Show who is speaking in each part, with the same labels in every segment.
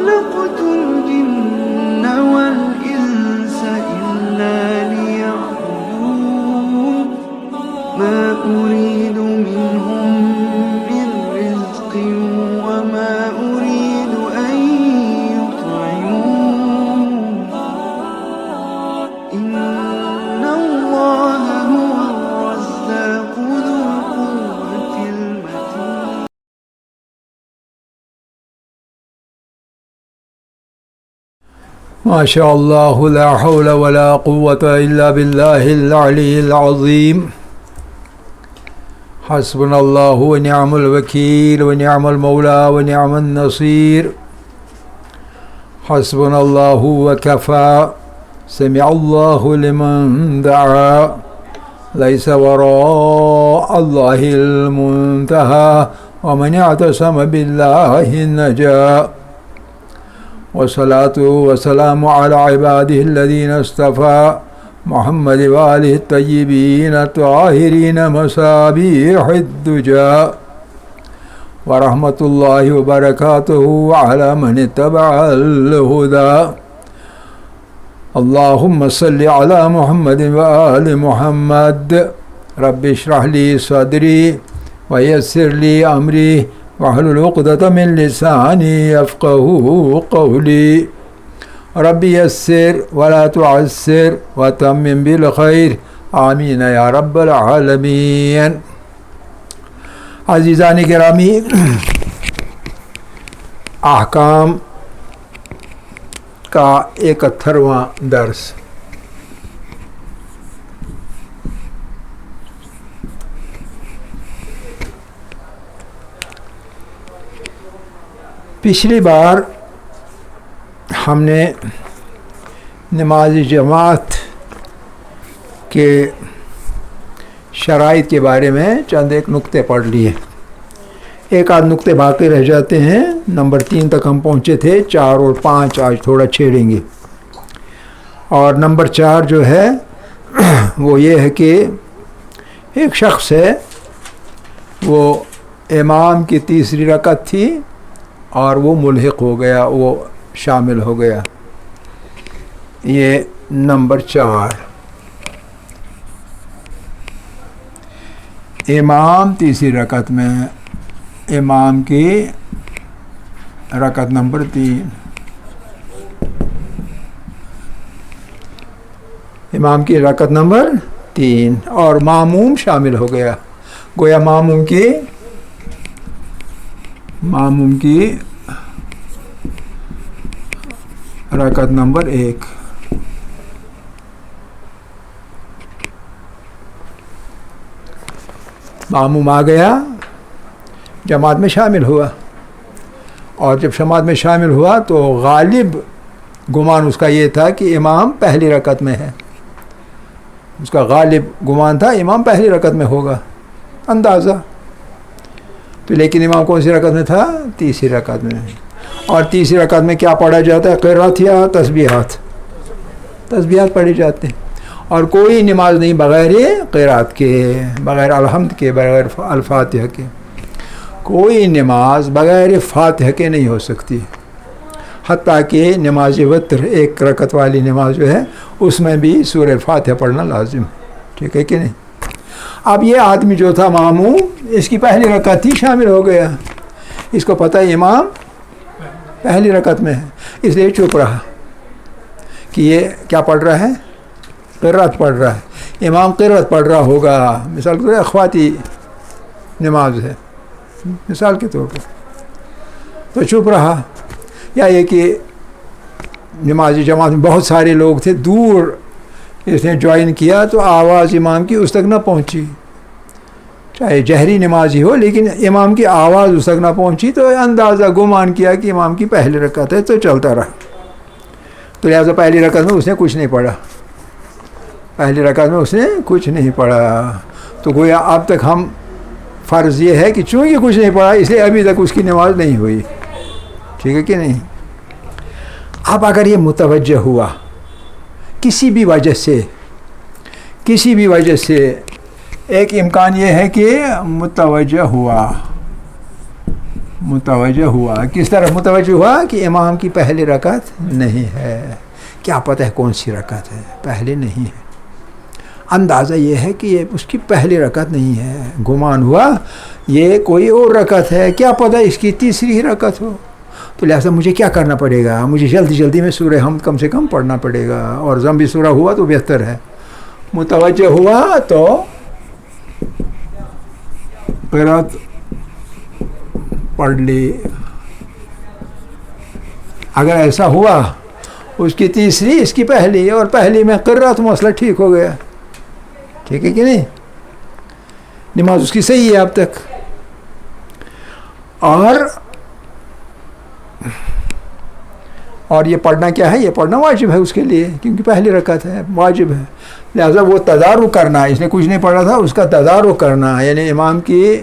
Speaker 1: خلقت الجن والإنس إلا ليعبدون ما أريد منهم من رزق وما أريد أن يطعمون إن الله هو الرزاق ذو القوة المتين.
Speaker 2: ما شاء الله لا حول ولا قوة إلا بالله العلي العظيم. حسبنا الله ونعم الوكيل ونعم المولى ونعم النصير. حسبنا الله وكفى. سمع الله لمن دعا. ليس وراء الله المنتهى ومن اعتصم بالله النجا. والصلاة والسلام على عباده الذين اصطفى محمد وآله الطيبين الطاهرين مصابيح الدجى. ورحمة الله وبركاته على من اتبع الهدى. اللهم صل على محمد وآل محمد. رب اشرح لي صدري ويسر لي أمري واحلل عقدة من لساني يفقهوا قولي. رب يسر ولا تعسر وتمم بالخير آمین یا رب العالمین. عزیزان گرامی، احکام کا 71واں درس. پچھلی بار ہم نے نماز جماعت کے شرائط کے بارے میں چند ایک نقطے پڑھ لیے. ایک آدھ نقطے باقی رہ جاتے ہیں. نمبر 3 تک ہم پہنچے تھے. 4 اور 5 آج تھوڑا چھیڑیں گے. اور نمبر 4 جو ہے وہ یہ ہے کہ ایک شخص ہے، وہ امام کی تیسری رکعت تھی اور وہ ملحق ہو گیا، وہ شامل ہو گیا. یہ نمبر 4. امام تیسری رکعت میں، امام کی رکعت نمبر 3، امام کی رکعت نمبر 3 اور ماموم شامل ہو گیا. گویا ماموم کی رکعت نمبر 1. ماموم آ گیا، جماعت میں شامل ہوا، اور جب جماعت میں شامل ہوا تو غالب گمان اس کا یہ تھا کہ امام پہلی رکعت میں ہے. اس کا غالب گمان تھا امام پہلی رکعت میں ہوگا، اندازہ. تو لیکن امام کون سی رکعت میں تھا؟ تیسری رکعت میں. اور تیسری رکعت میں کیا پڑھا جاتا ہے؟ قرات یا تسبیحات پڑھی جاتے ہیں. اور کوئی نماز نہیں بغیر قرات کے، بغیر الحمد کے، بغیر الفاتحہ کے. کوئی نماز بغیر فاتحہ کے نہیں ہو سکتی. حتیٰ کہ نماز وتر، 1 رکعت والی نماز جو ہے، اس میں بھی سورہ فاتحہ پڑھنا لازم. ٹھیک ہے کہ نہیں؟ اب یہ آدمی جو تھا ماموم، اس کی پہلی رکعت ہی شامل ہو گیا. اس کو پتہ ہے امام پہلی رکعت میں ہے، اس لیے چپ رہا کہ یہ کیا پڑھ رہا ہے؟ قرات پڑھ رہا ہے. امام قرات پڑھ رہا ہوگا، مثال کے طور پر اخواتی نماز ہے مثال کے طور پر، تو چپ رہا. یا یہ کہ نمازی جماعت میں بہت سارے لوگ تھے، دور اس نے جوائن کیا تو آواز امام کی اس تک نہ پہنچی، چاہے جہری نمازی ہو لیکن امام کی آواز اس تک نہ پہنچی، تو اندازہ گمان کیا کہ امام کی پہلی رکعت ہے، تو چلتا رہا. تو لہٰذا پہلی رکعت میں اس نے کچھ نہیں پڑھا، پہلی رکعت میں اس نے کچھ نہیں پڑھا. تو گویا اب تک ہم فرض یہ ہے کہ چونکہ کچھ نہیں پڑھا اس لیے ابھی تک اس کی نماز نہیں ہوئی. ٹھیک ہے کہ نہیں؟ اب اگر یہ متوجہ ہوا کسی بھی وجہ سے، ایک امکان یہ ہے کہ متوجہ ہوا متوجہ ہوا. کس طرح متوجہ ہوا؟ کہ امام کی پہلی رکعت نہیں ہے. کیا پتہ ہے کون سی رکعت ہے؟ پہلے نہیں ہے. اندازہ یہ ہے کہ یہ اس کی پہلی رکعت نہیں ہے. گمان ہوا یہ کوئی اور رکعت ہے، کیا پتہ اس کی تیسری ہی رکعت ہو. تو لہٰذا مجھے کیا کرنا پڑے گا؟ مجھے جلدی جلدی میں سورہ حمد کم سے کم پڑھنا پڑے گا، اور ضم سورہ ہوا تو بہتر ہے. متوجہ ہوا تو قرات پڑھ لی. اگر ایسا ہوا اس کی تیسری اس کی پہلی، اور پہلی میں قرات تو مسئلہ ٹھیک ہو گیا. ٹھیک ہے کہ نہیں؟ نماز اس کی صحیح ہے اب تک. اور یہ پڑھنا کیا ہے؟ یہ پڑھنا واجب ہے اس کے لیے، کیونکہ پہلی رکعت ہے، واجب ہے. لہذا وہ تدارک کرنا، اس نے کچھ نہیں پڑھا تھا، اس کا تدارک کرنا، یعنی امام کی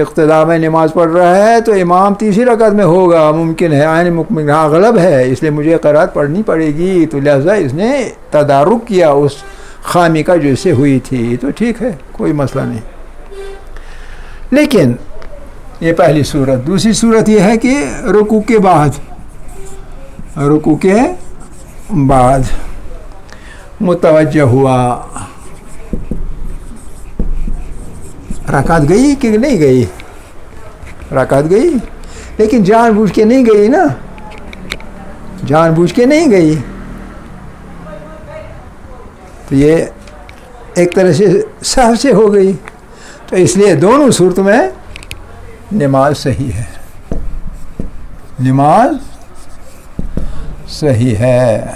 Speaker 2: اقتداء میں نماز پڑھ رہا ہے تو امام تیسری رکعت میں ہوگا، ممکن ہے، عین ممکن غلب ہے، اس لیے مجھے قرات پڑھنی پڑے گی. تو لہذا اس نے تدارک کیا اس خامی کا جو اس سے ہوئی تھی. تو ٹھیک ہے، کوئی مسئلہ نہیں. لیکن یہ پہلی صورت. دوسری صورت یہ ہے کہ رکوع کے بعد متوجہ ہوا. رکعت گئی کہ نہیں گئی؟ رکعت گئی، لیکن جان بوجھ کے نہیں گئی نا، جان بوجھ کے نہیں گئی. تو یہ ایک طرح سے سہو سے ہو گئی. تو اس لیے دونوں صورتوں میں نماز صحیح ہے، نماز صحیح ہے.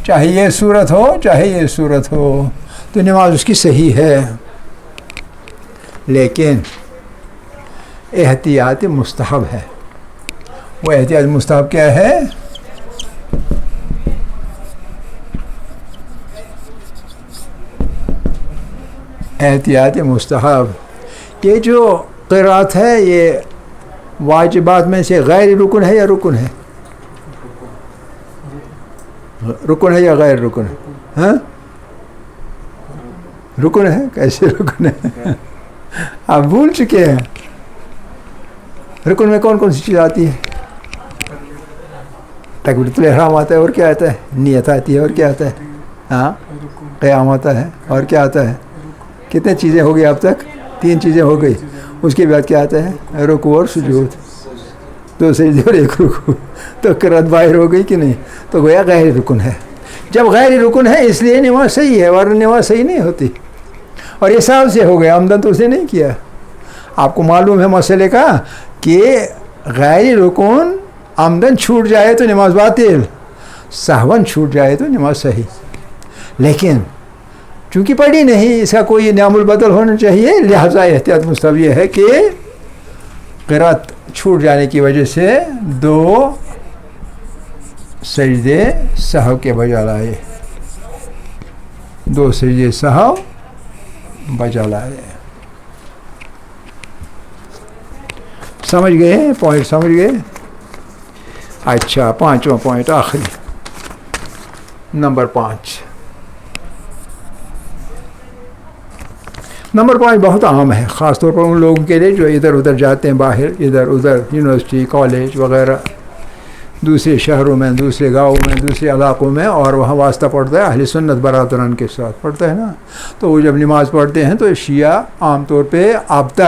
Speaker 2: چاہے یہ صورت ہو چاہے یہ صورت ہو تو نماز اس کی صحیح ہے. لیکن احتیاط مستحب ہے. وہ احتیاط مستحب کیا ہے؟ احتیاط مستحب یہ جو قرات ہے یہ واجبات میں سے غیر رکن ہے یا رکن ہے؟ رکن ہے یا غیر رکن ہے؟ ہاں رکن ہے. کیسے رکن ہے؟ آپ بھول چکے ہیں. رکن میں کون کون سی چیز آتی ہے؟ تکبیرۃ الاحرام آتا ہے، اور کیا آتا ہے؟ نیت آتی ہے، اور کیا آتا ہے؟ ہاں قیام آتا ہے، اور کیا آتا ہے؟ کتنے چیزیں ہو گئی اب تک؟ 3 چیزیں ہو گئی. اس کے بعد کیا آتا ہے؟ رکوع اور سجود، 2 سجدے اور 1 رکوع. تو قرات باہر ہو گئی کہ نہیں؟ تو گویا غیر رکن ہے. جب غیر رکن ہے اس لیے نماز صحیح ہے، ورنہ نماز صحیح نہیں ہوتی. اور یہ صاحب سے ہو گیا، عمدن تو اسے نہیں کیا. آپ کو معلوم ہے مسئلے کا کہ غیر رکن عمدن چھوٹ جائے تو نماز باطل، سہون چھوٹ جائے تو نماز صحیح. لیکن چونکہ پڑھی نہیں، اس کا کوئی نعم البدل ہونا چاہیے، لہذا احتیاط مستحب یہ ہے کہ قرات چھوٹ جانے کی وجہ سے 2 سجدے سہو کے بجا لائے، 2 سجدے سہو بجا لائے. سمجھ گئے؟ پوائنٹ سمجھ گئے؟ اچھا، 5واں پوائنٹ آخری، نمبر 5. نمبر 5 بہت عام ہے، خاص طور پر ان لوگوں کے لیے جو ادھر ادھر جاتے ہیں، باہر ادھر ادھر یونیورسٹی کالج وغیرہ، دوسرے شہروں میں، دوسرے گاؤں میں، دوسرے علاقوں میں، اور وہاں واسطہ پڑھتا ہے اہل سنت برادران کے ساتھ پڑھتا ہے نا. تو وہ جب نماز پڑھتے ہیں تو شیعہ عام طور پہ اب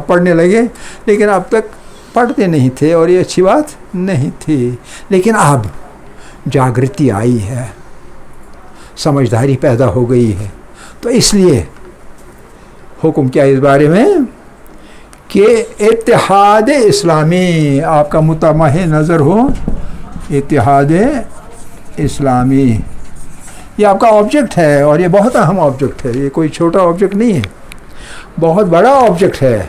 Speaker 2: پڑھنے لگے، لیکن اب تک پڑھتے نہیں تھے، اور یہ اچھی بات نہیں تھی. لیکن اب جاگرتی آئی ہے، سمجھداری پیدا ہو گئی ہے. تو اس لیے حکم کیا اس بارے میں کہ اتحاد اسلامی آپ کا متمح نظر ہو. اتحاد اسلامی یہ آپ کا آبجیکٹ ہے، اور یہ بہت اہم آبجیکٹ ہے، یہ کوئی چھوٹا آبجیکٹ نہیں ہے، بہت بڑا آبجیکٹ ہے.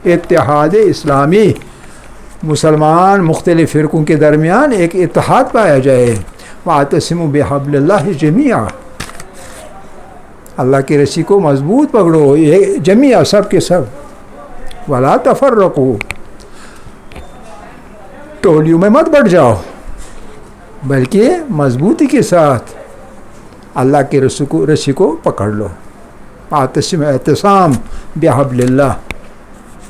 Speaker 2: اتحاد اسلامی، مسلمان مختلف فرقوں کے درمیان ایک اتحاد پایا جائے. وَاعْتَصِمُوا بِحَبْلِ اللَّهِ جَمِيعًا، اللہ کی رسی کو مضبوط پکڑو، یہ جمیعہ سب کے سب. وَلَا تَفَرَّقُوا، ٹولیوں میں مت بٹ جاؤ، بلکہ مضبوطی کے ساتھ اللہ کے رسی کو پکڑ لو. اعتصام بحبل اللہ،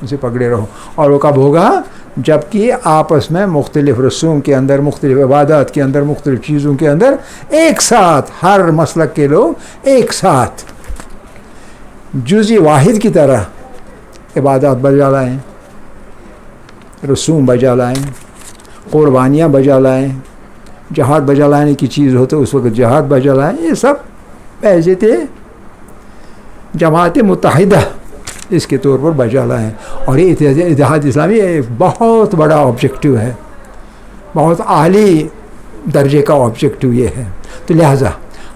Speaker 2: اسے پکڑے رہو. اور وہ کب ہوگا؟ جب کہ آپس میں مختلف رسوم کے اندر، مختلف عبادات کے اندر، مختلف چیزوں کے اندر ایک ساتھ، ہر مسلک کے لوگ ایک ساتھ جزء واحد کی طرح عبادات بجا لائیں، رسوم بجا لائیں، قربانیاں بجا لائیں، جہاد بجا لانے کی چیز ہوتے اس وقت جہاد بجا لائیں. یہ سب ایسے تھے جماعت متحدہ اس کے طور پر بجا لائیں. اور یہ اتحاد اسلامی ایک بہت بڑا آبجیکٹو ہے، بہت اعلیٰ درجے کا آبجیکٹو یہ ہے. تو لہٰذا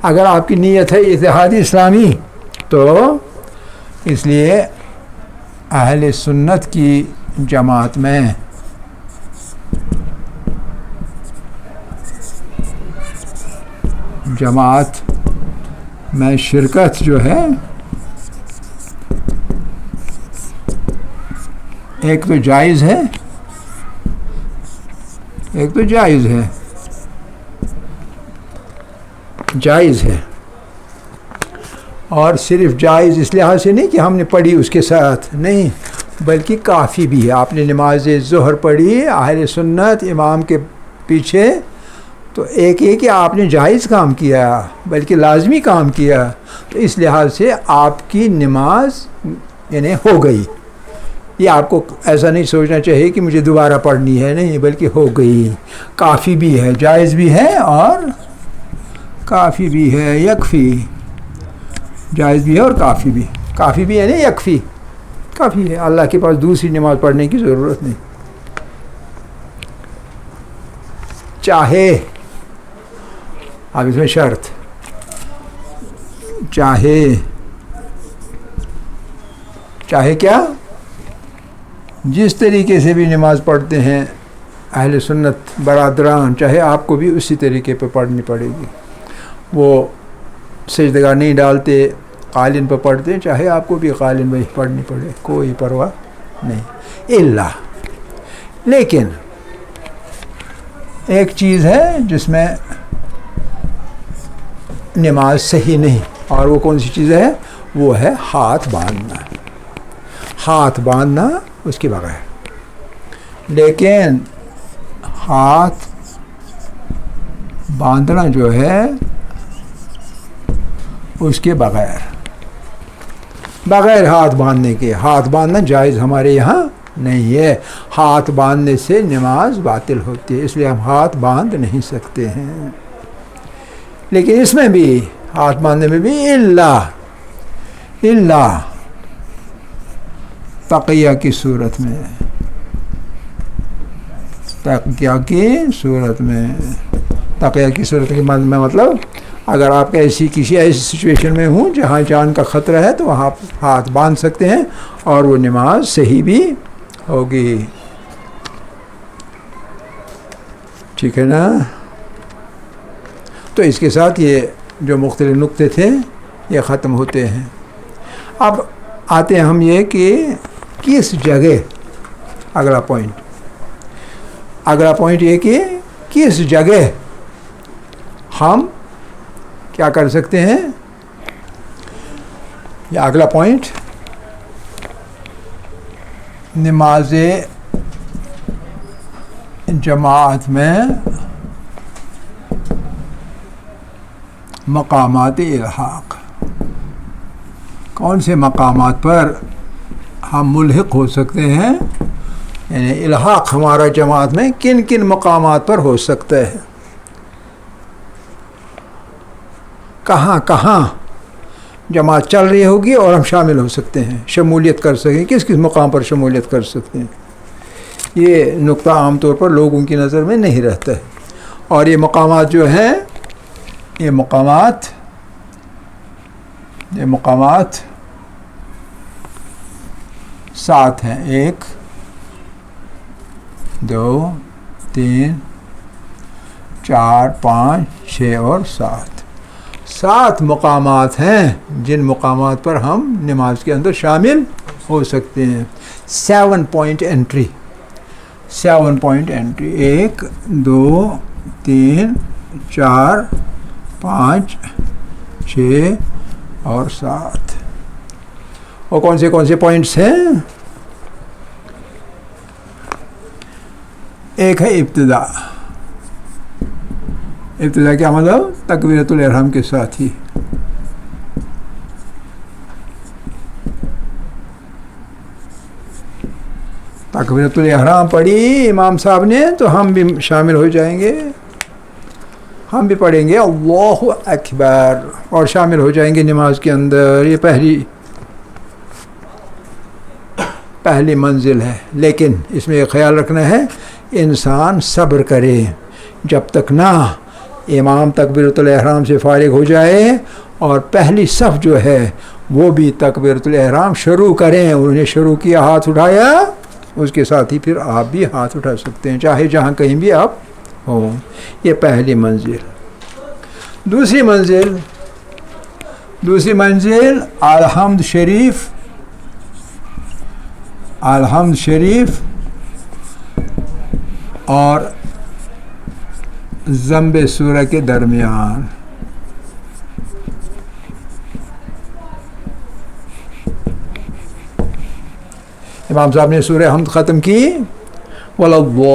Speaker 2: اگر آپ کی نیت ہے اتحاد اسلامی تو اس لیے اہل سنت کی جماعت میں شرکت جو ہے ایک تو جائز ہے، جائز ہے. اور صرف جائز اس لحاظ سے نہیں کہ ہم نے پڑھی اس کے ساتھ، نہیں، بلکہ کافی بھی ہے. آپ نے نماز ظہر پڑھی اہل سنت امام کے پیچھے، تو ایک کہ آپ نے جائز کام کیا بلکہ لازمی کام کیا، تو اس لحاظ سے آپ کی نماز یعنی ہو گئی. یہ آپ کو ایسا نہیں سوچنا چاہیے کہ مجھے دوبارہ پڑھنی ہے، نہیں، بلکہ ہو گئی. کافی بھی ہے، جائز بھی ہے اور کافی بھی ہے. یکفی، جائز بھی ہے اور کافی بھی ہے، نہیں یکفی، کافی ہے. اللہ کے پاس دوسری نماز پڑھنے کی ضرورت نہیں. چاہے، اب اس میں شرط، چاہے کیا، جس طریقے سے بھی نماز پڑھتے ہیں اہل سنت برادران، چاہے آپ کو بھی اسی طریقے پہ پڑھنی پڑے گی. وہ سجدگاہ نہیں ڈالتے، قالین پہ پڑھتے ہیں، چاہے آپ کو بھی قالین پہ پڑھنی پڑے، کوئی پرواہ نہیں. الا، لیکن ایک چیز ہے جس میں نماز صحیح نہیں، اور وہ کون سی چیز ہے؟ وہ ہے ہاتھ باندھنا اس کے بغیر. لیکن ہاتھ باندھنا جو ہے اس کے بغیر ہاتھ باندھنے کے، ہاتھ باندھنا جائز ہمارے یہاں نہیں ہے. ہاتھ باندھنے سے نماز باطل ہوتی ہے، اس لیے ہم ہاتھ باندھ نہیں سکتے ہیں. لیکن اس میں بھی، ہاتھ باندھنے میں بھی الا تقیہ کی صورت میں، تقیہ کی صورت میں مطلب اگر آپ کسی ایسی سچویشن میں ہوں جہاں جان کا خطرہ ہے تو وہاں ہاتھ باندھ سکتے ہیں اور وہ نماز صحیح بھی ہوگی. ٹھیک ہے نا؟ تو اس کے ساتھ یہ جو مختلف نقطے تھے یہ ختم ہوتے ہیں. اب آتے ہیں ہم یہ کہ کس جگہ، اگلا پوائنٹ یہ کہ کس جگہ ہم کیا کر سکتے ہیں. یہ اگلا پوائنٹ نماز جماعت میں مقامات الحاق، کون سے مقامات پر ہم ملحق ہو سکتے ہیں، یعنی الحاق ہمارا جماعت میں کن مقامات پر ہو سکتا ہے، کہاں جماعت چل رہی ہوگی اور ہم شامل ہو سکتے ہیں، شمولیت کر سکیں، کس مقام پر شمولیت کر سکتے ہیں. یہ نقطہ عام طور پر لوگوں کی نظر میں نہیں رہتا ہے. اور یہ مقامات جو ہیں، یہ مقامات 7 ہیں. 1 2 3 4 5 6 اور 7 مقامات ہیں جن مقامات پر ہم نماز کے اندر شامل ہو سکتے ہیں. 7 پوائنٹ انٹری 1 2 3 4 5 6 اور 7. اور کون سے پوائنٹس ہیں؟ ایک ہے ابتدا. ابتدا کیا مطلب؟ تکبیرۃ الاحرام کے ساتھ ہی. تکبیرۃ الاحرام پڑھی امام صاحب نے تو ہم بھی شامل ہو جائیں گے، ہم بھی پڑھیں گے اللہ اکبر اور شامل ہو جائیں گے نماز کے اندر. یہ پہلی منزل ہے. لیکن اس میں ایک خیال رکھنا ہے، انسان صبر کرے جب تک نہ امام تکبیرۃ الاحرام سے فارغ ہو جائے اور پہلی صف جو ہے وہ بھی تکبیرۃ الاحرام شروع کریں. انہوں نے شروع کیا، ہاتھ اٹھایا، اس کے ساتھ ہی پھر آپ بھی ہاتھ اٹھا سکتے ہیں، چاہے جہاں کہیں بھی آپ ہوں. یہ پہلی منزل. دوسری منزل الحمد شریف. الحمد شریف اور ضم سورہ کے درمیان. امام صاحب نے سورہ حمد ختم کی وَلَضَّالِّينَ،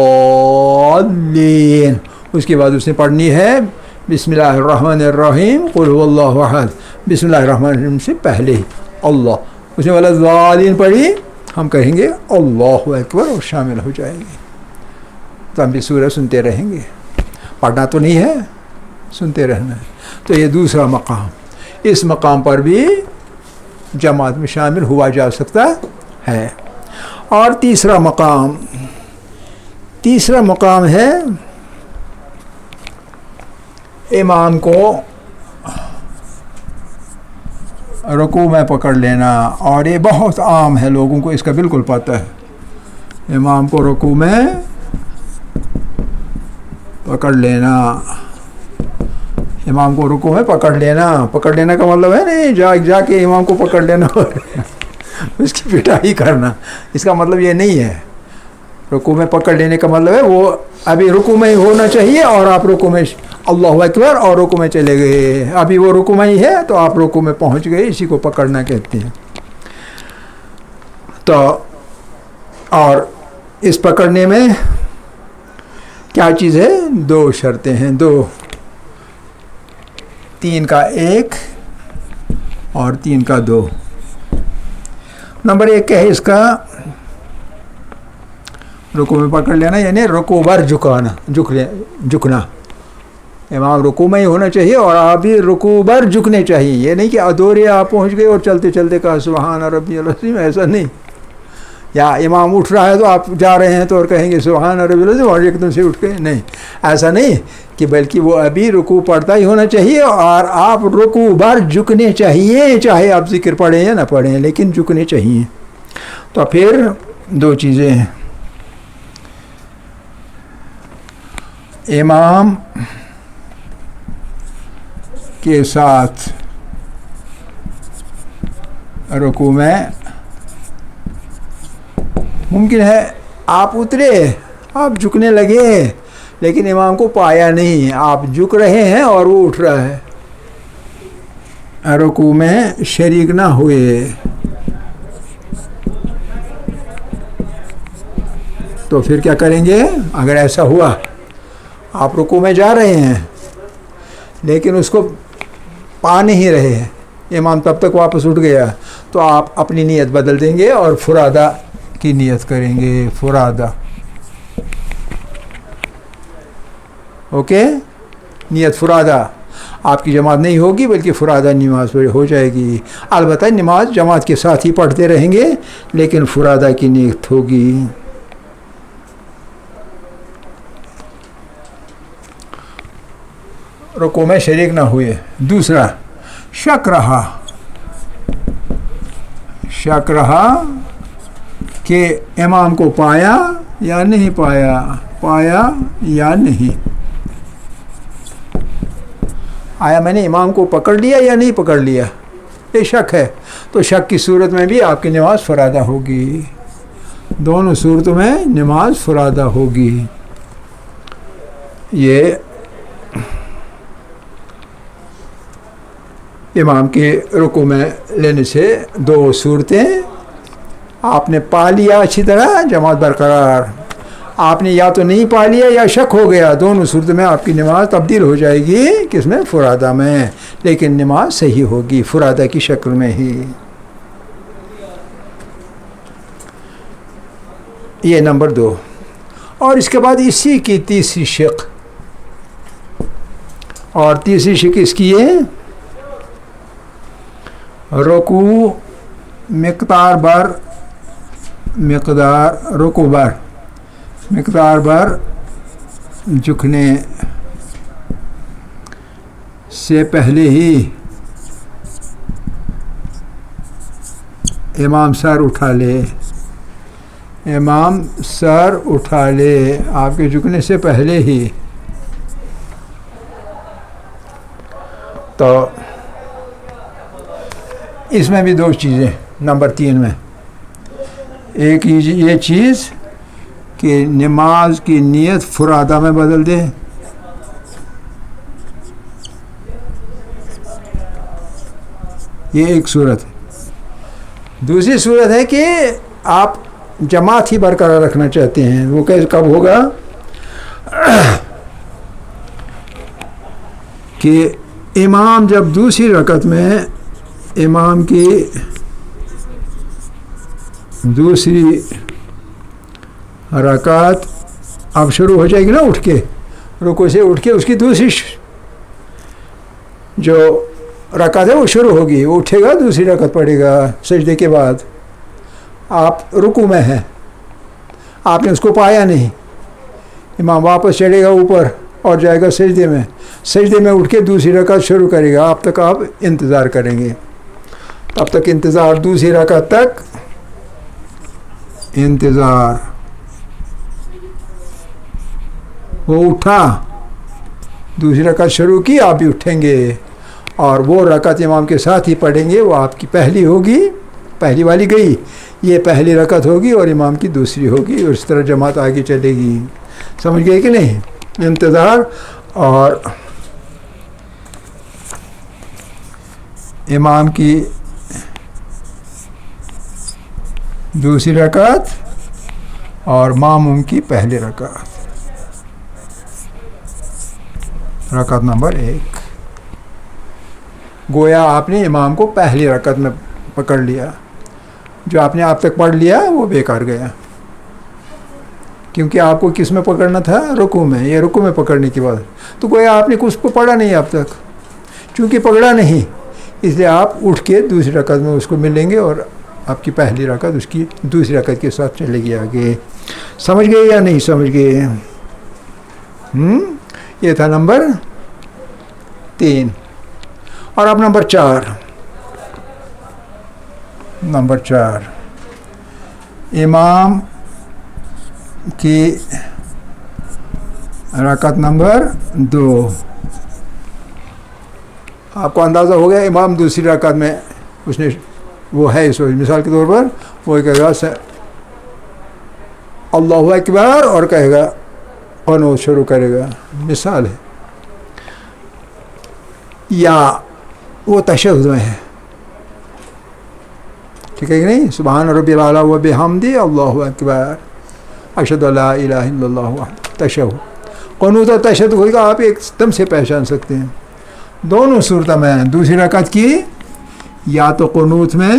Speaker 2: اس کے بعد اس نے پڑھنی ہے بسم اللہ الرحمن الرحیم قل هو اللہ احد. بسم اللہ الرحمن الرحیم سے پہلے ہی اللہ، اس نے وَلَضَّالِّينَ پڑھی، ہم کہیں گے اللہ اکبر اور شامل ہو جائیں گے. تو ہم بھی سورہ سنتے رہیں گے، پڑھنا تو نہیں ہے، سنتے رہنا ہے. تو یہ دوسرا مقام. اس مقام پر بھی جماعت میں شامل ہوا جا سکتا ہے. اور تیسرا مقام ہے امام کو رکوع میں پکڑ لینا. اور یہ بہت عام ہے، لوگوں کو اس کا بالکل پتہ ہے. امام کو رکوع میں پکڑ لینا. امام کو رکوع میں پکڑ لینا کا مطلب ہے نہیں جا کے امام کو پکڑ لینا اس کی پٹائی کرنا. اس کا مطلب یہ نہیں ہے. رکوع میں پکڑ لینے کا مطلب ہے وہ ابھی رکوع میں ہی ہونا چاہیے اور آپ رکوع میں اللہ اکبر اور رکوع میں چلے گئے. ابھی وہ رکوع میں ہی ہے تو آپ رکوع میں پہنچ گئے، اسی کو پکڑنا کہتے ہیں. تو اور اس پکڑنے میں کیا چیز ہے؟ 2 شرطیں ہیں، 2، 3 کا 1 اور 3 کا 2. نمبر 1 ہے اس کا رکوع میں پکڑ لینا، یعنی رکوع بر جھکنا. امام رکوع میں ہی ہونا چاہیے اور آپ بھی رکوع بر جھکنے چاہیے. یہ نہیں کہ ادھورے آپ پہنچ گئے اور چلتے چلتے کہا سبحان ربی العظیم، ایسا نہیں. یا امام اٹھ رہا ہے تو آپ جا رہے ہیں تو اور کہیں گے سبحان ربی العظیم اور ایک دم سے اٹھ گئے، نہیں، ایسا نہیں. کہ بلکہ وہ ابھی رکوع پڑھتا ہی ہونا چاہیے اور آپ رکوع بر جھکنے چاہیے، چاہے آپ ذکر پڑھیں یا نہ پڑھیں، لیکن جھکنے چاہیے. تو پھر 2 چیزیں ہیں. امام کے ساتھ رکوع میں ممکن ہے آپ اترے، آپ جھکنے لگے لیکن امام کو پایا نہیں، آپ جھک رہے ہیں اور وہ اٹھ رہا ہے. رکوع میں شریک نہ ہوئے. تو پھر کیا کریں گے؟ اگر ایسا ہوا آپ رکوع میں جا رہے ہیں لیکن اس کو پا نہیں رہے ہیں، امام تب تک واپس اٹھ گیا، تو آپ اپنی نیت بدل دیں گے اور فرادہ کی نیت کریں گے. فرادہ، اوکے، نیت فرادہ. آپ کی جماعت نہیں ہوگی بلکہ فرادہ نماز ہو جائے گی. البتہ نماز جماعت کے ساتھ ہی پڑھتے رہیں گے لیکن فرادہ کی نیت ہوگی. رکوع میں شریک نہ ہوئے. دوسرا، شک رہا کہ امام کو پایا یا نہیں پایا یا نہیں. آیا میں نے امام کو پکڑ لیا یا نہیں پکڑ لیا، یہ شک ہے. تو شک کی صورت میں بھی آپ کی نماز فرادہ ہوگی. دونوں صورتوں میں نماز فرادہ ہوگی. یہ امام کے رکوع میں لینے سے 2 صورتیں. آپ نے پا لیا اچھی طرح، جماعت برقرار. آپ نے یا تو نہیں پا لیا یا شک ہو گیا، دونوں صورت میں آپ کی نماز تبدیل ہو جائے گی کس میں؟ فرادہ میں، لیکن نماز صحیح ہوگی فرادہ کی شکل میں ہی۔ یہ نمبر 2۔ اور اس کے بعد اسی کی تیسری شق، اور تیسری شق اس کی ہے رکوع مقدار بر جھکنے سے پہلے ہی امام سر اٹھا لے آپ کے جھکنے سے پہلے ہی۔ تو اس میں بھی 2 چیزیں نمبر 3 میں، ایک یہ چیز کہ نماز کی نیت فرادہ میں بدل دے، یہ ایک صورت ہے۔ دوسری صورت ہے کہ آپ جماعت ہی برقرار رکھنا چاہتے ہیں، وہ کب ہوگا؟ کہ امام جب دوسری رکعت میں امام کی دوسری رکعت اب شروع ہو جائے گی نا، اٹھ کے رکوع سے اٹھ کے اس کی دوسری جو رکعت ہے وہ شروع ہوگی، وہ اٹھے گا دوسری رکعت پڑھے گا سجدے کے بعد۔ آپ رکوع میں ہیں، آپ نے اس کو پایا نہیں، امام واپس چڑھے گا اوپر اور جائے گا سجدے میں اٹھ کے دوسری رکعت شروع کرے گا، اب تک آپ انتظار کریں گے، تب تک انتظار، دوسری رکعت تک انتظار۔ وہ اٹھا، دوسری رکعت شروع کی، آپ بھی اٹھیں گے اور وہ رکعت امام کے ساتھ ہی پڑھیں گے، وہ آپ کی پہلی ہوگی، پہلی والی گئی، یہ پہلی رکعت ہوگی اور امام کی دوسری ہوگی، اور اس طرح جماعت آگے چلے گی۔ سمجھ گئے کہ نہیں؟ انتظار اور امام کی دوسری رکعت اور ماموم کی پہلی رکعت، رکعت نمبر 1۔ گویا آپ نے امام کو پہلی رکعت میں پکڑ لیا، جو آپ نے اب تک پڑھ لیا وہ بیکار گیا، کیونکہ آپ کو کس میں پکڑنا تھا؟ رکوع میں، یہ رکوع میں پکڑنے کے بعد تو گویا آپ نے کچھ کو پڑھا نہیں اب تک، چونکہ پکڑا نہیں اس لیے آپ اٹھ کے دوسری رکعت میں اس کو ملیں گے اور آپ کی پہلی رکعت اس کی دوسری رکعت کے ساتھ چلے گی آگے۔ سمجھ گئے یا نہیں سمجھ گئے؟ یہ تھا نمبر 3۔ اور اب نمبر 4، امام کی رکعت نمبر 2۔ آپ کو اندازہ ہو گیا امام دوسری رکعت میں اس نے وہ ہے، اس مثال کے طور پر وہ کہے گا اللہ اکبر اور کہے گا قنوت شروع کرے گا، مثال ہے، یا وہ تشہد میں ہے، ٹھیک ہے کہ نہیں؟ سبحان ربی الاعلیٰ و بحمدہ اللہ اکبر اشہد ان لا الہ الا اللہ، تشہد۔ قنوت اور تشہد ہوگا، آپ ایک دم سے پہچان سکتے ہیں دونوں صورتوں میں، دوسری رکعت کی یا تو قنوت میں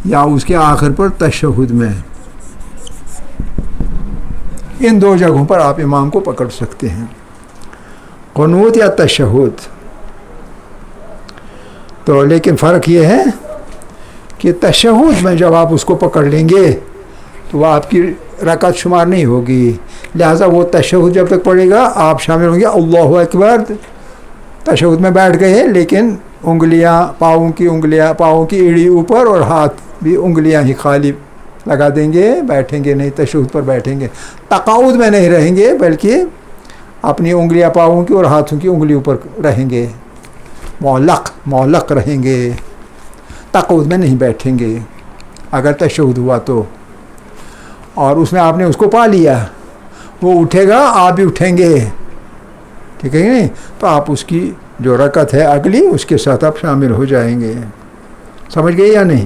Speaker 2: یا اس کے آخر پر تشہد میں، ان 2 جگہوں پر آپ امام کو پکڑ سکتے ہیں، قنوت یا تشہد۔ تو لیکن فرق یہ ہے کہ تشہد میں جب آپ اس کو پکڑ لیں گے تو وہ آپ کی رکعت شمار نہیں ہوگی، لہٰذا وہ تشہد جب تک پڑھے گا آپ شامل ہوں گے اللہ اکبر، تشہد میں بیٹھ گئے، لیکن انگلیاں پاؤں کی ایڑی اوپر اور ہاتھ بھی انگلیاں ہی خالی لگا دیں گے، بیٹھیں گے نہیں، تشہد پر بیٹھیں گے، تقاعد میں نہیں رہیں گے بلکہ اپنی انگلیاں پاؤں کی اور ہاتھوں کی انگلیوں پر رہیں گے، معلق رہیں گے، تقاعد میں نہیں بیٹھیں گے اگر تشہد ہوا تو۔ اور اس میں آپ نے اس کو پا لیا، وہ اٹھے گا آپ بھی اٹھیں گے، ٹھیک ہے کہ نہیں؟ تو آپ اس کی جو رکعت ہے اگلی اس کے ساتھ آپ شامل ہو جائیں گے۔ سمجھ گئے یا نہیں؟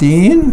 Speaker 2: 3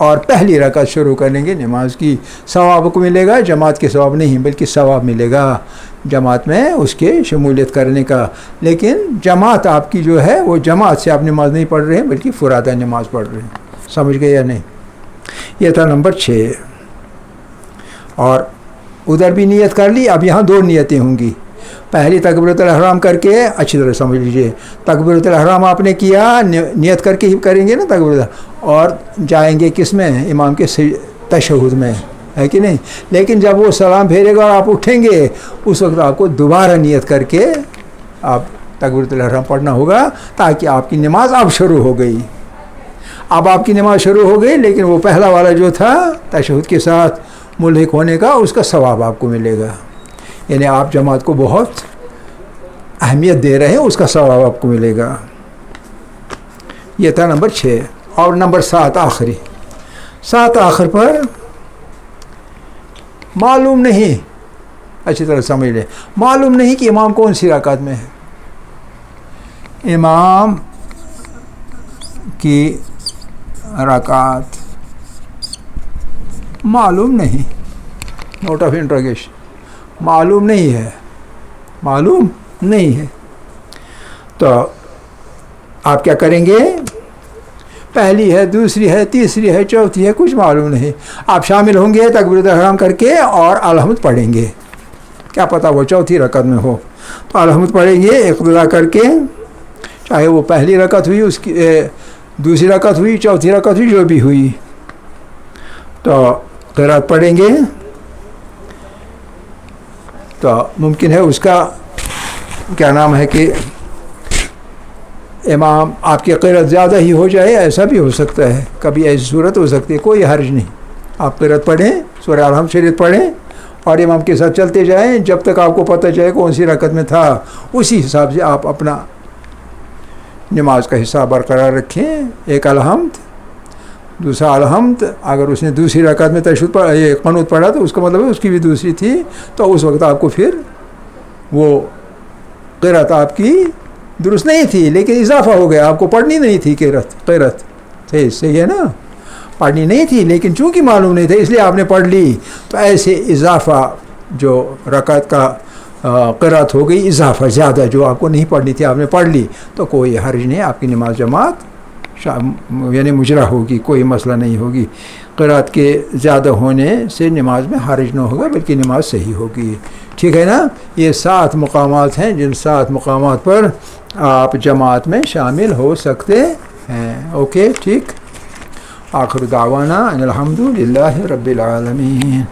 Speaker 2: اور پہلی رکعت شروع کریں گے نماز کی، ثواب کو ملے گا، جماعت کے ثواب نہیں بلکہ ثواب ملے گا جماعت میں اس کے شمولیت کرنے کا۔ لیکن جماعت آپ کی جو ہے وہ جماعت سے آپ نماز نہیں پڑھ رہے ہیں بلکہ فرادہ نماز پڑھ رہے ہیں، سمجھ گئے یا نہیں؟ یہ تھا نمبر 6۔ اور ادھر بھی نیت کر لی، اب یہاں 2 نیتیں ہوں گی۔ پہلی تکبیرۃ الاحرام کر کے اچھی طرح سمجھ لیجئے، تکبیرۃ الاحرام آپ نے کیا، نیت کر کے ہی کریں گے نا تکبیرۃ، اور جائیں گے کس میں؟ امام کے تشہد میں، ہے کہ نہیں؟ لیکن جب وہ سلام پھیرے گا اور آپ اٹھیں گے اس وقت آپ کو دوبارہ نیت کر کے آپ تکبیرۃ الاحرام پڑھنا ہوگا، تاکہ آپ کی نماز اب شروع ہو گئی۔ اب آپ کی نماز شروع ہو گئی، لیکن وہ پہلا والا جو تھا تشہد کے ساتھ ملحق ہونے کا، اس کا ثواب آپ کو ملے گا، یعنی آپ جماعت کو بہت اہمیت دے رہے ہیں، اس کا ثواب آپ کو ملے گا۔ یہ تھا نمبر 6۔ اور نمبر 7 آخری، 7 آخر پر معلوم نہیں، اچھی طرح سمجھ لیں، معلوم نہیں کہ امام کون سی رکعت میں ہے، امام کی رکعت معلوم نہیں، نوٹ آف انٹروگیشن، معلوم نہیں ہے، معلوم نہیں ہے، تو آپ کیا کریں گے؟ پہلی ہے، دوسری ہے، تیسری ہے، چوتھی ہے، کچھ معلوم نہیں، آپ شامل ہوں گے تکبیرۃ الاحرام کر کے اور الحمد پڑھیں گے، کیا پتہ وہ چوتھی رکعت میں ہو، تو الحمد پڑھیں گے اقتدا کر کے، چاہے وہ پہلی رکعت ہوئی، اس کی دوسری رکعت ہوئی، چوتھی رکعت ہوئی، جو بھی ہوئی، تو قرات پڑھیں گے، تو ممکن ہے اس کا کیا نام ہے کہ امام آپ کی قرات زیادہ ہی ہو جائے، ایسا بھی ہو سکتا ہے، کبھی ایسی صورت ہو سکتی ہے، کوئی حرج نہیں، آپ قرات پڑھیں، سورہ الحمد شریف پڑھیں اور امام کے ساتھ چلتے جائیں جب تک آپ کو پتہ چلے کون سی رکعت میں تھا، اسی حساب سے آپ اپنا نماز کا حصہ برقرار رکھیں، ایک الحمد، دوسرا الحمد، اگر اس نے دوسری رکعت میں تشہد پڑھا، یہ قنوت پڑھا تو اس کا مطلب ہے اس کی بھی دوسری تھی، تو اس وقت آپ کو پھر وہ قرات آپ کی درست نہیں تھی لیکن اضافہ ہو گیا، آپ کو پڑھنی نہیں تھی قرات، صحیح ہے نا، پڑھنی نہیں تھی لیکن چونکہ معلوم نہیں تھا اس لیے آپ نے پڑھ لی، تو ایسے اضافہ جو رکعت کا قرات ہو گئی، اضافہ زیادہ جو آپ کو نہیں پڑھنی تھی آپ نے پڑھ لی، تو کوئی حرج نہیں، آپ کی نماز جماعت یعنی مجرا ہوگی، کوئی مسئلہ نہیں ہوگی، قرات کے زیادہ ہونے سے نماز میں حرج نہ ہوگا بلکہ نماز صحیح ہوگی، ٹھیک ہے نا؟ یہ 7 مقامات ہیں جن 7 مقامات پر آپ جماعت میں شامل ہو سکتے ہیں، اوکے، ٹھیک۔ آخر دعوانا ان الحمد للہ رب العالمین۔